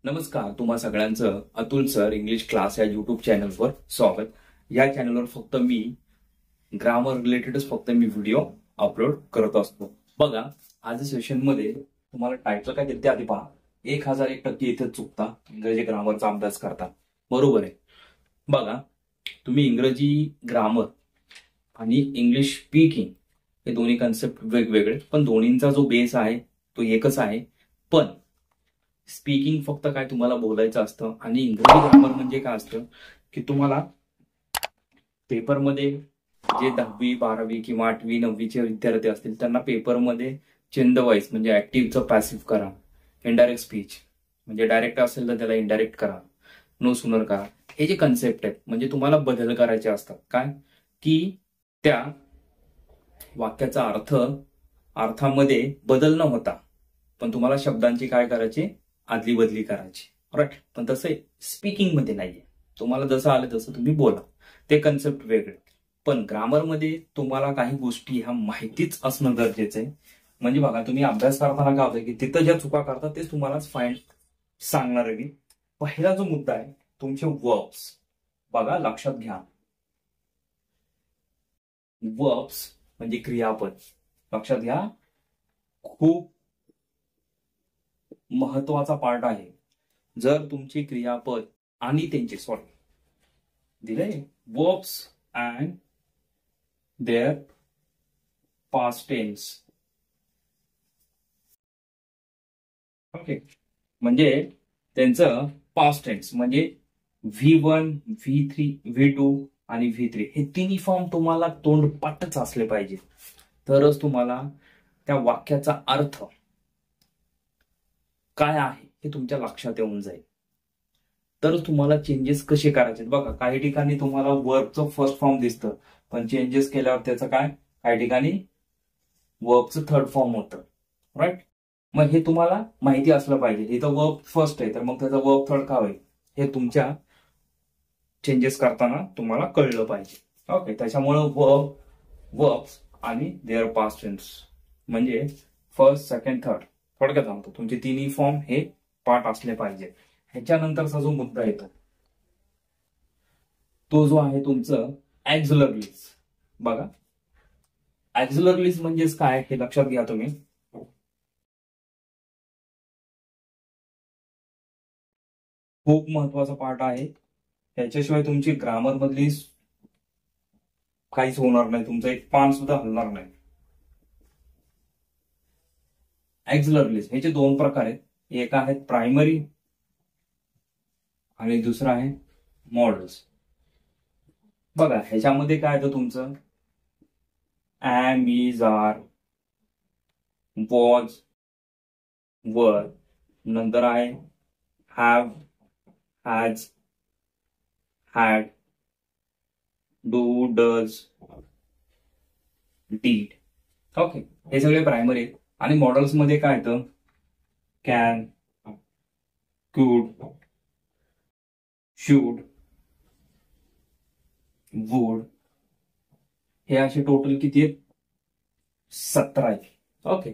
नमस्कार, तुम्हा सगळ्यांचं अतुल सर इंग्लिश क्लास या युट्यूब चॅनलवर स्वागत. या चॅनलवर फक्त मी ग्रामर रिलेटेडच फक्त मी व्हिडिओ अपलोड करत असतो. बघा, आज सेशन मध्ये तुम्हाला टायटल काय देते आधी पहा. 1001% इथे चुकता इंग्रजी ग्रामरचा अभ्यास करता. बरोबर आहे. बघा, तुम्ही इंग्रजी ग्रामर आणि इंग्लिश स्पीकिंग हे दोन्ही कन्सेप्ट वेगवेगळे, पण दोन्हींचा जो बेस आहे तो एकच आहे. पण स्पीकिंग फक्त काय तुम्हाला बोलायचं असतं आणि इंग्रजी ग्रामर म्हणजे काय असतं की तुम्हाला पेपरमध्ये जे 10वी 12वी किंवा 8वी 9वीचे विद्यार्थी असतील त्यांना पेपरमध्ये चेंज वाईज म्हणजे ऍक्टिव्हचं पॅसिव्ह करा, इनडायरेक्ट स्पीच म्हणजे डायरेक्ट असेल तर त्याला इनडायरेक्ट करा, नो सुनर करा, हे जे कन्सेप्ट आहेत म्हणजे तुम्हाला बदल करायचे असतात. काय की त्या वाक्याचा अर्थामध्ये बदल न होता पण तुम्हाला शब्दांची काय करायची, आदली बदली करायची. राईट. पण तसं स्पीकिंग मध्ये नाहीये. तुम्हाला जसं आलं तसं तुम्ही बोला, ते कन्सेप्ट वेगळे. पण ग्रामरमध्ये तुम्हाला काही गोष्टी ह्या माहितीच असणं गरजेचं आहे. म्हणजे बघा, तुम्ही अभ्यास करताना काय होतं की तिथं ज्या चुका करतात तेच तुम्हालाच फाईंड सांगणार आहे मी. पहिला जो मुद्दा आहे तुमचे वर्ब्स. बघा, लक्षात घ्या, वर्ब्स म्हणजे क्रियापद. लक्षात घ्या, खूप महत्वाचा पार्ट आहे. जर तुमची क्रियापद आणि त्यांचे दिले verbs and their past tense. Okay, म्हणजे त्यांचं पास्ट टेन्स म्हणजे V1, V3, V2 आणि V3 हे तिन्ही फॉर्म तुम्हाला तोंडपाठच असले पाहिजे. तरच तुम्हाला त्या वाक्याचा अर्थ काय आहे हे तुमच्या लक्षात येऊन जाईल. तर तुम्हाला चेंजेस कसे करायचे. बघा, काही ठिकाणी तुम्हाला वर्बचं फर्स्ट फॉर्म दिसतं पण चेंजेस केल्यावर त्याचं काय, काही ठिकाणी वर्बचं थर्ड फॉर्म होतं. राईट. मग हे तुम्हाला माहिती असलं पाहिजे. इथं वर्ब फर्स्ट आहे तर मग त्याचा वर्ब थर्ड का होईल हे तुमच्या चेंजेस करताना तुम्हाला कळलं पाहिजे. ओके, त्याच्यामुळं वर्ब्स आणि देअर पास्ट टेन्स म्हणजे फर्स्ट, सेकंड, थर्ड थोडक्यात सांगतो तुमचे तिन्ही फॉर्म हे पार्ट असले पाहिजे. ह्याच्यानंतरचा जो मुद्दा येतो तो जो आहे तुमचं ऍक्झिलरीज. बघा, ऍक्झिलरीज म्हणजेच काय हे लक्षात घ्या तुम्ही. खूप महत्वाचा पार्ट आहे. त्याच्याशिवाय तुमची ग्रामर मधली काहीच होणार नाही, तुमचं एक पान सुद्धा हलणार नाही. ऍक्झिलरीज ह्याचे दोन प्रकार आहेत. एक आहे प्रायमरी आणि दुसरा आहे मॉडल्स. बघा, ह्याच्यामध्ये काय येतं तुमचं M, is, R, was, were, नंतर आहे have, has, had, do, does, did. Okay, हे सगळे प्रायमरी आहेत. आणि मॉडेल्स मध्ये काय येतं कॅन, कुड, शुड, वुड. हे असे टोटल किती आहेत, 17 आहेत. ओके,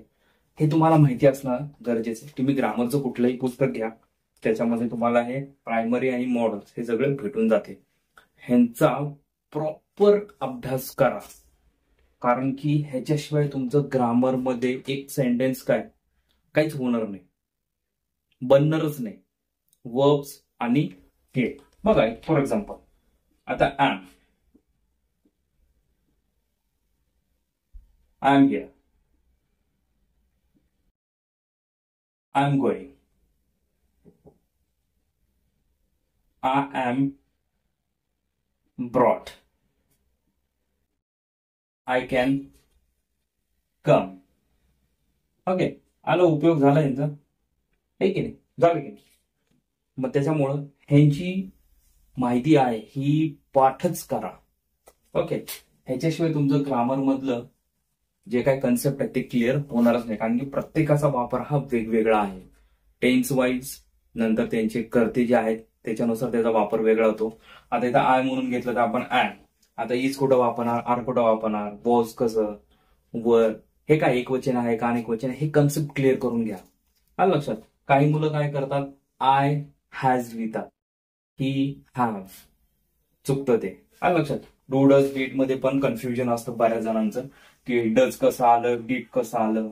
हे तुम्हाला माहिती असणं गरजेचं आहे. तुम्ही ग्रामरचं कुठलंही पुस्तक घ्या, त्याच्यामध्ये तुम्हाला हे प्रायमरी आणि मॉडेल्स हे सगळे भेटून जाते. ह्यांचा प्रॉपर अभ्यास करा, कारण की ह्याच्याशिवाय तुमचं ग्रामरमध्ये एक सेंटेन्स काहीच होणार नाही, बनणारच नाही. वर्ब्स आणि हे बघा, फॉर एक्झाम्पल आता I am here, I am going, I am brought, I can come. Okay, आला उपयोग झाला यांचा, आहे की नाही, झालं की नाही. मग त्याच्यामुळं ह्यांची माहिती आहे ही पाठच करा. ओके, ह्याच्याशिवाय तुमचं ग्रामर मधलं जे काही कन्सेप्ट आहे ते क्लिअर होणारच नाही, कारण की प्रत्येकाचा वापर हा वेगवेगळा आहे. टेन्स वाईज, नंतर त्यांचे कर्ते जे आहेत त्याच्यानुसार त्याचा वापर वेगळा होतो. आता इथं आय म्हणून घेतलं तर आपण आय, आता इज कुठं वापरणार, आर कुठं वापरणार, वॉज कसं, वर हे काय एक वचन आहे का अनेक वचन आहे, हे कन्सेप्ट क्लिअर करून घ्या. आलं लक्षात. काही मुलं काय करतात, आय हॅज लिहितात, ही हॅव, चुकतं ते. आलं लक्षात. डू डज डीड मध्ये पण कन्फ्युजन असतं बऱ्याच जणांचं, की डज कसं आलं, डीड कसं आलं.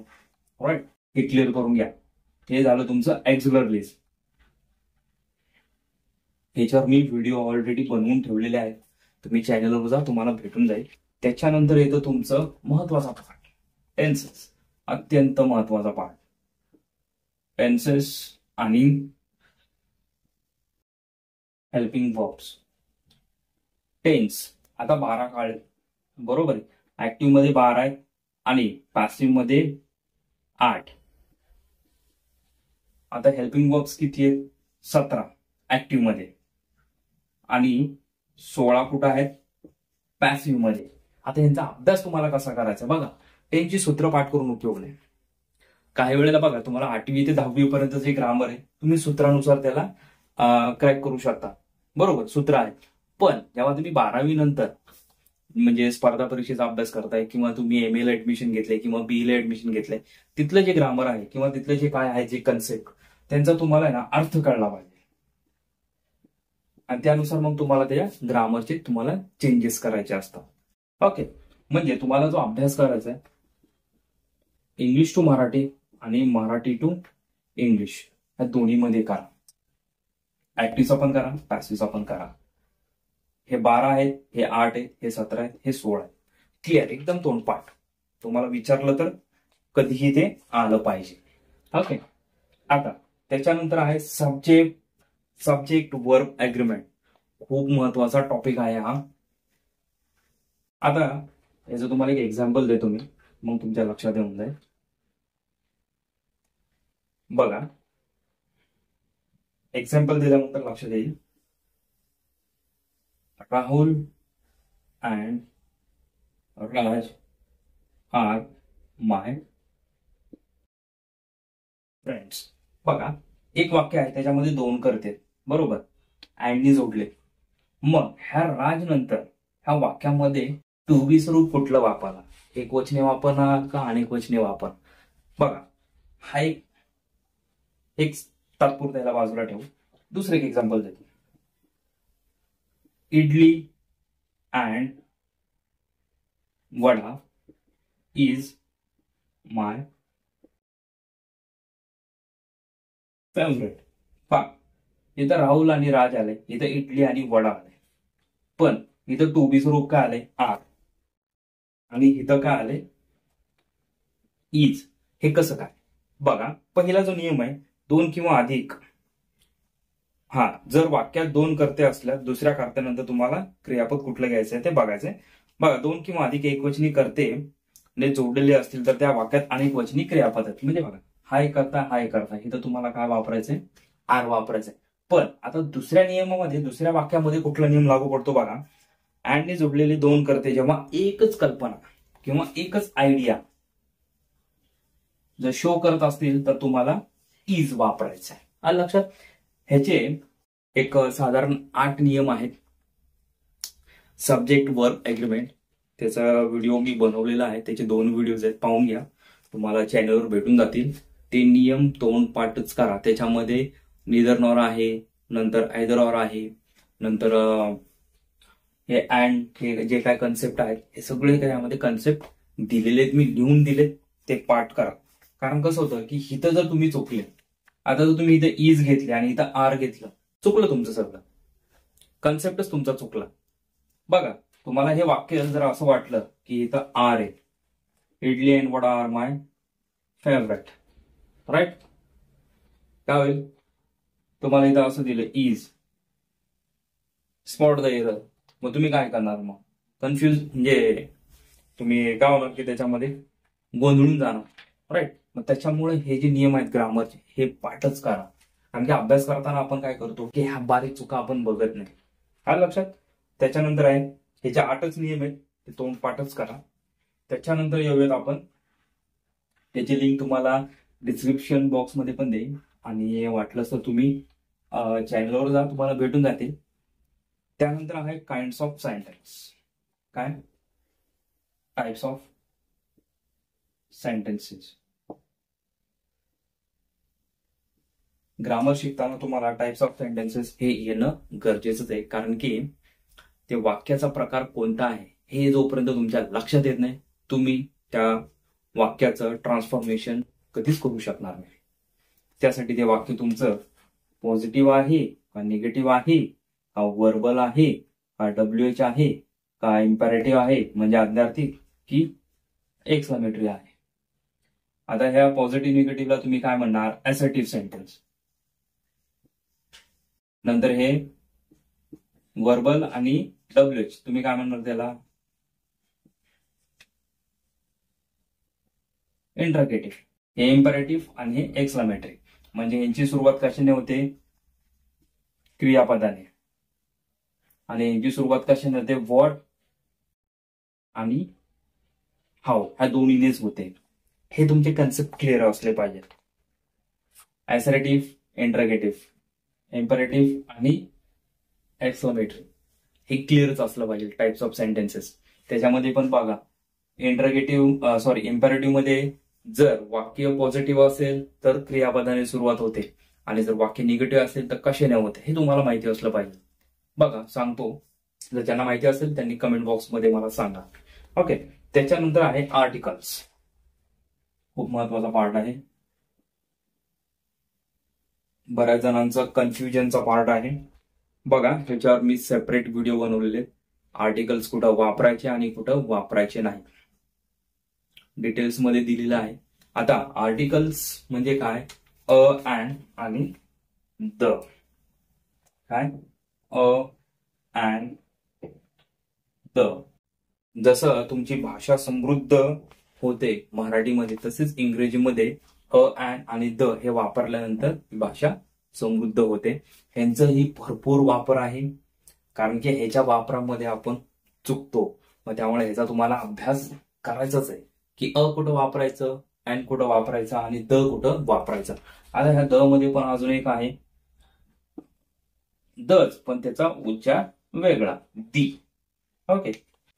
राईट, हे क्लिअर करून घ्या. हे झालं तुमचं एक्झिलर लिस्ट. ह्याच्यावर मी व्हिडिओ ऑलरेडी बनवून ठेवलेले आहेत, तुम्ही चॅनलवर जा, तुम्हाला भेटून जाईल. त्याच्यानंतर येतं तुमचं महत्वाचा पार्ट, टेन्सेस. अत्यंत महत्वाचा पार्ट, टेन्सेस आणि हेल्पिंग वर्ब्स. टेन्स आता 12 काळ, बरोबर आहे. ऍक्टिव्ह मध्ये 12 आहेत आणि पॅसिव्ह मध्ये 8. आता हेल्पिंग वर्ब्स किती आहेत? 17 ऍक्टिव्ह मध्ये आणि 16 कुठं आहेत? पॅसिव्ह मध्ये. आता यांचा अभ्यास तुम्हाला कसा करायचा बघा. टेन्सची सूत्र पाठ करून उपयोग नाही. काही वेळेला बघा, तुम्हाला 8वी ते 10वी पर्यंत जे ग्रामर आहे तुम्ही सूत्रानुसार त्याला क्रॅक करू शकता, बरोबर, सूत्र आहे. पण जेव्हा तुम्ही 12वी नंतर म्हणजे स्पर्धा परीक्षेचा अभ्यास करताय किंवा तुम्ही MA ला ऍडमिशन घेतलंय किंवा BE ला ऍडमिशन घेतलंय, तिथलं जे ग्रामर आहे किंवा तिथलं जे काय आहे जे कन्सेप्ट, त्यांचा तुम्हाला ना अर्थ कळला पाहिजे. आणि त्यानुसार मग तुम्हाला त्या ग्रामरचे तुम्हाला चेंजेस करायचे असतात. ओके, म्हणजे तुम्हाला जो अभ्यास करायचा आहे इंग्लिश टू मराठी आणि मराठी टू इंग्लिश या दोन्हीमध्ये करा. ऍक्टिव्हचा पण करा, पॅसिव्हचा पण करा. हे 12 आहेत, हे 8 आहेत, हे 17 आहेत, हे 16 आहेत. क्लिअर, एकदम तोंडपाठ. तुम्हाला विचारलं तर कधीही ते आलं पाहिजे. ओके, आता त्याच्यानंतर आहे सब्जेक्ट वर्ब अग्रीमेंट. खूप महत्वाचा टॉपिक आहे हा. आता याचं तुम्हाला एक एक्झाम्पल देतो मी, मग तुमच्या लक्षात येऊन जाईल. बघा, एक्झाम्पल दिल्यानंतर लक्षात येईल. Rahul and Raj are my friends. बघा, एक वाक्य आहे त्याच्यामध्ये 2 कर्ते, बरोबर, अँडनी जोडले. मग ह्या राज नंतर ह्या वाक्यामध्ये टू बी स्वरूप कुठलं वापरणार? एकवचने वापरणार का अनेक वचने वापर? बघा, हा एक तात्पुरता याला बाजूला ठेवू. दुसरं एक एक्झाम्पल देतो. Idli and vada is my favourite. पहा, इथं राहुल आणि राज आले, इथं इडली आणि वडा आले, पण इथं टू बी स्वरूप काय आले? आर. आणि इथं काय आले? इज. हे कसं काय? बघा, पहिला जो नियम आहे 2 किंवा अधिक. हा, जर वाक्यात 2 कर्ते असल्यास दुसऱ्या कर्त्यानंतर तुम्हाला क्रियापद कुठलं घ्यायचंय ते बघायचंय. बघा, 2 किंवा अधिक एकवचनी कर्ते ने जोडलेले असतील तर त्या वाक्यात अनेक वचनी क्रियापद आहेत. म्हणजे बघा, हाय करता इथं तुम्हाला काय वापरायचंय? आर वापरायचंय. पण आता दुसऱ्या नियमामध्ये, दुसऱ्या वाक्यामध्ये कुठला नियम लागू पडतो बघा. अँडने जोडलेले 2 कर्ते जेव्हा एकच कल्पना किंवा एकच आयडिया जर शो करत असतील तर तुम्हाला इज वापरायचं आहे. आलं लक्षात? ह्याचे एक साधारण 8 नियम आहेत. सब्जेक्ट वर्ब अग्रीमेंट, त्याचा व्हिडिओ मी बनवलेला आहे, त्याचे 2 व्हिडिओज आहेत, पाहून घ्या, तुम्हाला चॅनलवर भेटून जातील. ते नियम तोंडपाठच करा. त्याच्यामध्ये निदर नॉर आहे, नंतर आयदर ऑर आहे, नंतर हे अँड, हे जे काय कन्सेप्ट आहेत हे सगळे त्यामध्ये कन्सेप्ट दिलेले आहेत, मी लिहून दिलेत, ते पाठ करा. कारण कसं होतं की इथं जर तुम्ही चुकले, आता जर तुम्ही इथं इज घेतले आणि इथं आर घेतलं, चुकलं तुमचं सगळं, कन्सेप्टच तुमचा चुकला. बघा, तुम्हाला हे वाक्य जर असं वाटलं की इथं आर आहे, idli and vada are my favourite, right, काय होईल? तुम्हाला इथं असं दिलं इज, स्पॉट द एरर. मग तुम्ही काय करणार? मग कन्फ्युज, म्हणजे तुम्ही काय होणार की त्याच्यामध्ये गोंधळून जाणार, राईट. मग त्याच्यामुळे हे जे नियम आहेत ग्रामरचे हे पाठच करा. कारण की अभ्यास करताना आपण काय करतो की ह्या बारीक चुका आपण बघत नाही. हा लक्षात. त्याच्यानंतर आहे हे जे 8च नियम आहेत ते तोंडपाठच करा. त्याच्यानंतर येऊयात आपण, त्याची लिंक तुम्हाला डिस्क्रिप्शन बॉक्समध्ये पण देईन आणि वाटलंच तर तुम्ही चॅनलवर जा, तुम्हाला भेटून जातील. त्यानंतर आहे काइंड्स ऑफ सेंटेन्स. काय? Types of sentences. ग्रामर शिकताना तुम्हाला टाइप्स ऑफ सेंटेन्सेस हे येणं गरजेचंच आहे, कारण की ते वाक्याचा प्रकार कोणता आहे हे जोपर्यंत तुमच्या लक्षात येत नाही, तुम्ही त्या वाक्याचं ट्रान्सफॉर्मेशन कधीच करू शकणार नाही. त्यासाठी ते वाक्य तुमचं पॉझिटिव्ह आहे का निगेटिव्ह आहे, का वर्बल आहे का WH आहे, का इम्पॅरेटिव्ह आहे म्हणजे आज्ञार्थी, की एक्सक्लेमेटरी आहे. आता ह्या पॉझिटिव्ह निगेटिव्हला तुम्ही काय म्हणणार, असर्टिव्ह सेंटेन्स. नंतर हे वर्बल आणि WH तुम्ही काय म्हणणार त्याला, इंटरगेटिव्ह. हे इम्परेटिव्ह आणि हे एक्सक्लेमेटरी. म्हणजे यांची सुरुवात कशाने होते, क्रियापदाने, आणि यांची सुरुवात कशाने होते, व्हॉट आणि हाऊ ह्या दोन्हीनेच होते. हे तुमचे कन्सेप्ट क्लिअर असले पाहिजे. असर्टिव्ह, इंटरगेटिव्ह, इम्परेटिव्ह आणि एक्सक्लेमेटरी हे क्लिअरच असलं पाहिजे टाइप्स ऑफ सेंटेन्सेस. त्याच्यामध्ये पण बघा, इम्परेटिव्ह मध्ये जर वाक्य पॉझिटिव्ह असेल तर क्रियापदाने सुरुवात होते, आणि जर वाक्य निगेटिव्ह असेल तर कशाने होते हे तुम्हाला माहिती असलं पाहिजे. बघा सांगतो, जर ज्यांना माहिती असेल त्यांनी कमेंट बॉक्समध्ये मला सांगा. ओके. त्याच्यानंतर आहे आर्टिकल्स. खूप महत्वाचा पार्ट आहे, बऱ्याच जणांचा कन्फ्युजनचा पार्ट आहे. बघा ह्याच्यावर मी सेपरेट व्हिडिओ बनवलेले, आर्टिकल्स कुठं वापरायचे आणि कुठं वापरायचे नाही, डिटेल्स मध्ये दिलेलं आहे. आता आर्टिकल्स म्हणजे काय, अँड आणि द. काय, अँड द. जसं तुमची भाषा समृद्ध होते मराठीमध्ये, तसेच इंग्रजीमध्ये अँड आणि द हे वापरल्यानंतर भाषा समृद्ध होते. ह्यांचाही भरपूर वापर आहे, कारण की ह्याच्या वापरामध्ये आपण चुकतो. मग त्यामुळे ह्याचा तुम्हाला अभ्यास करायचाच आहे की कुठं वापरायचं, अँड कुठं वापरायचं आणि द कुठं वापरायचं. आता ह्या द मध्ये पण अजून एक आहे दच, पण त्याचा उच्चार वेगळा, दी. ओके.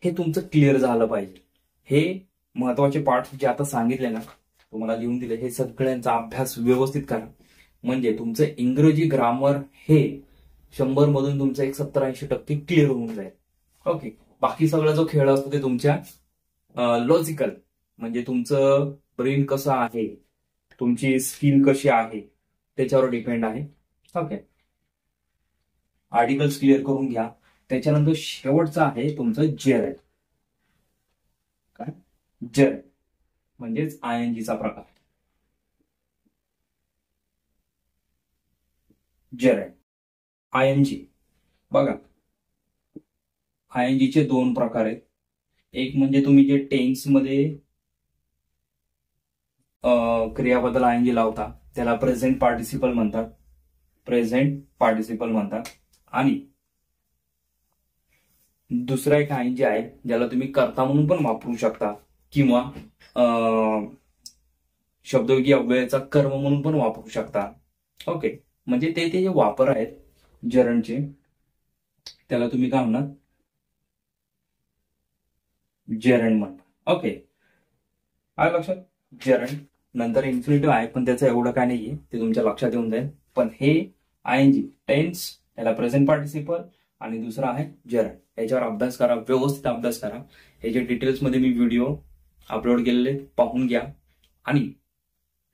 हे तुमचं क्लिअर झालं पाहिजे. हे महत्वाचे पार्ट जे आता सांगितले ना, तुम्हाला लिहून दिले, हे सगळ्यांचा अभ्यास व्यवस्थित करा. म्हणजे तुमचं इंग्रजी ग्रामर हे 100 मधून तुमचं 70-80% क्लिअर होऊन जाईल. ओके. बाकी सगळा जो खेळ असतो ते तुमच्या लॉजिकल, म्हणजे तुमचं ब्रेन कसं आहे, तुमची स्किल कशी आहे त्याच्यावर डिपेंड आहे. ओके. आर्टिकल्स क्लिअर करून घ्या. त्याच्यानंतर शेवटचं आहे तुमचं जेरेड. काय, जेरेड म्हणजेच INGचा प्रकार. Jared, ING. बघा INGचे दोन प्रकार आहेत. एक म्हणजे तुम्ही जे टेन्स मध्ये क्रियाबद्दल ING लावता त्याला प्रेझेंट पार्टिसिपल म्हणतात, प्रेझेंट पार्टिसिपल म्हणतात. आणि दुसरा एक ING आहे ज्याला तुम्ही कर्ता म्हणून पण वापरू शकता, किंवा शब्दयोगी अव्ययाचा कर्म म्हणून पण वापरू शकता. ओके. म्हणजे ते जे वापर आहेत जरणचे, त्याला तुम्ही काय म्हणणार, जेरंड म्हणता. ओके. आहे लक्षात, जेरंड. नंतर इन्फिनिटिव्ह आहे, पण त्याचं एवढं काय नाहीये, ते तुमच्या लक्षात येऊन जाईल. पण हे ING टेन्स, याला प्रेझेंट पार्टिसिपल, आणि दुसरा आहे जेरंड. याच्यावर अभ्यास करा, व्यवस्थित अभ्यास करा. याचे डिटेल्स मध्ये मी व्हिडिओ अपलोड केलेले, पाहून घ्या. आणि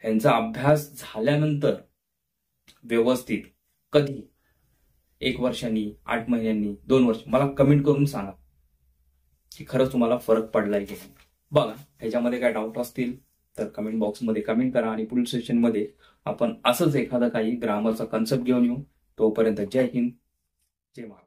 ह्यांचा अभ्यास झाल्यानंतर व्यवस्थित कधी 1 वर्षांनी, 8 महिन्यांनी, 2 वर्ष मला कमेंट करून सांगा की खरंच तुम्हाला फरक पडलाय की. बघा ह्याच्यामध्ये काय डाऊट असतील तर कमेंट बॉक्समध्ये कमेंट करा, आणि पुढील सेशनमध्ये आपण असंच एखादा काही ग्रामरचा कन्सेप्ट घेऊन येऊ. तोपर्यंत जय हिंद, जय महाराष्ट्र.